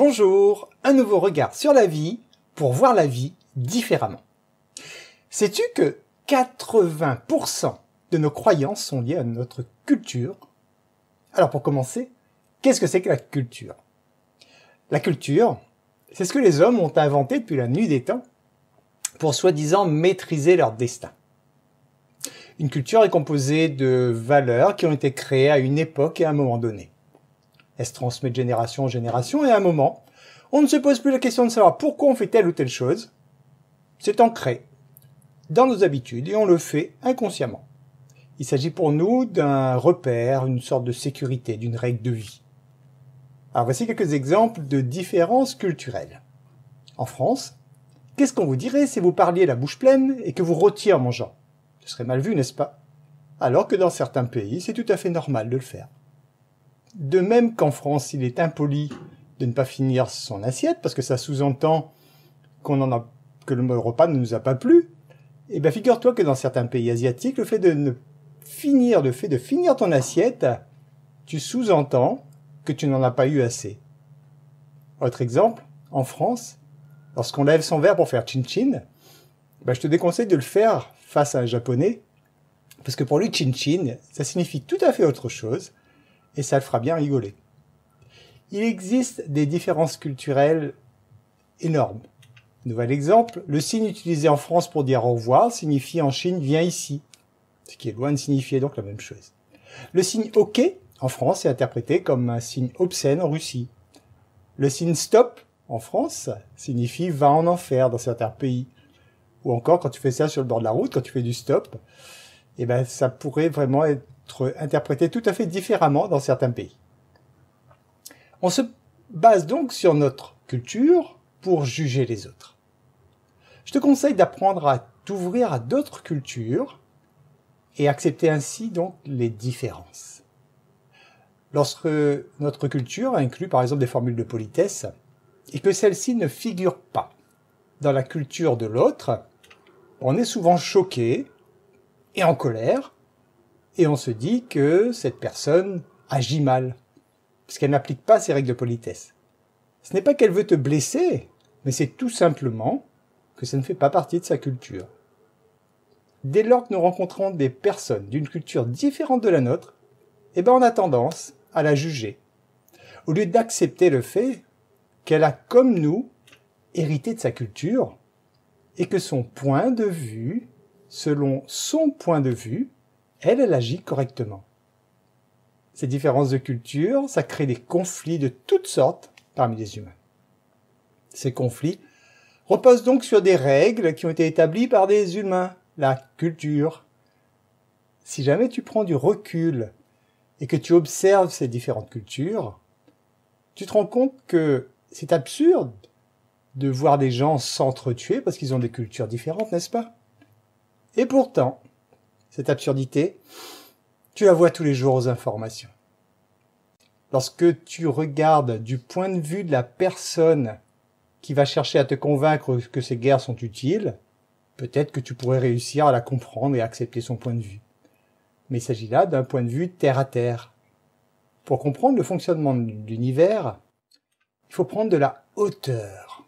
Bonjour, un nouveau regard sur la vie pour voir la vie différemment. Sais-tu que 80% de nos croyances sont liées à notre culture? Alors pour commencer, qu'est-ce que c'est que la culture? La culture, c'est ce que les hommes ont inventé depuis la nuit des temps pour soi-disant maîtriser leur destin. Une culture est composée de valeurs qui ont été créées à une époque et à un moment donné. Elle se transmet de génération en génération et à un moment, on ne se pose plus la question de savoir pourquoi on fait telle ou telle chose. C'est ancré dans nos habitudes et on le fait inconsciemment. Il s'agit pour nous d'un repère, une sorte de sécurité, d'une règle de vie. Alors voici quelques exemples de différences culturelles. En France, qu'est-ce qu'on vous dirait si vous parliez la bouche pleine et que vous rôtiez en mangeant? Ce serait mal vu, n'est-ce pas? Alors que dans certains pays, c'est tout à fait normal de le faire. De même qu'en France, il est impoli de ne pas finir son assiette, parce que ça sous-entend que le repas ne nous a pas plu, et bien figure-toi que dans certains pays asiatiques, le fait de finir ton assiette, tu sous-entends que tu n'en as pas eu assez. Autre exemple, en France, lorsqu'on lève son verre pour faire chin-chin, je te déconseille de le faire face à un japonais, parce que pour lui, chin-chin, ça signifie tout à fait autre chose, et ça le fera bien rigoler. Il existe des différences culturelles énormes. Nouvel exemple, le signe utilisé en France pour dire au revoir signifie en Chine « viens ici », ce qui est loin de signifier donc la même chose. Le signe « OK » en France est interprété comme un signe obscène en Russie. Le signe « stop » en France signifie « va en enfer » dans certains pays. Ou encore, quand tu fais ça sur le bord de la route, quand tu fais du stop, ça pourrait vraiment être interprété tout à fait différemment dans certains pays. On se base donc sur notre culture pour juger les autres. Je te conseille d'apprendre à t'ouvrir à d'autres cultures et accepter ainsi donc les différences. Lorsque notre culture inclut par exemple des formules de politesse et que celles-ci ne figurent pas dans la culture de l'autre, on est souvent choqué et en colère, et on se dit que cette personne agit mal, parce qu'elle n'applique pas ces règles de politesse. Ce n'est pas qu'elle veut te blesser, mais c'est tout simplement que ça ne fait pas partie de sa culture. Dès lors que nous rencontrons des personnes d'une culture différente de la nôtre, on a tendance à la juger, au lieu d'accepter le fait qu'elle a, comme nous, hérité de sa culture, et que son point de vue, selon son point de vue, elle agit correctement. Ces différences de culture, ça crée des conflits de toutes sortes parmi les humains. Ces conflits reposent donc sur des règles qui ont été établies par des humains, la culture. Si jamais tu prends du recul et que tu observes ces différentes cultures, tu te rends compte que c'est absurde de voir des gens s'entretuer parce qu'ils ont des cultures différentes, n'est-ce pas? Et pourtant, cette absurdité, tu la vois tous les jours aux informations. Lorsque tu regardes du point de vue de la personne qui va chercher à te convaincre que ces guerres sont utiles, peut-être que tu pourrais réussir à la comprendre et à accepter son point de vue. Mais il s'agit là d'un point de vue terre à terre. Pour comprendre le fonctionnement de l'univers, il faut prendre de la hauteur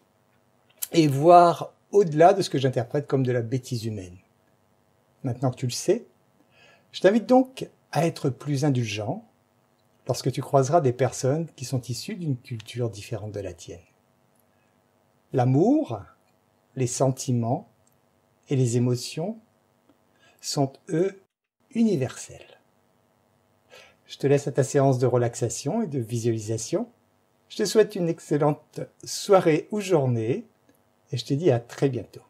et voir au-delà de ce que j'interprète comme de la bêtise humaine. Maintenant que tu le sais, je t'invite donc à être plus indulgent lorsque tu croiseras des personnes qui sont issues d'une culture différente de la tienne. L'amour, les sentiments et les émotions sont, eux, universels. Je te laisse à ta séance de relaxation et de visualisation. Je te souhaite une excellente soirée ou journée et je te dis à très bientôt.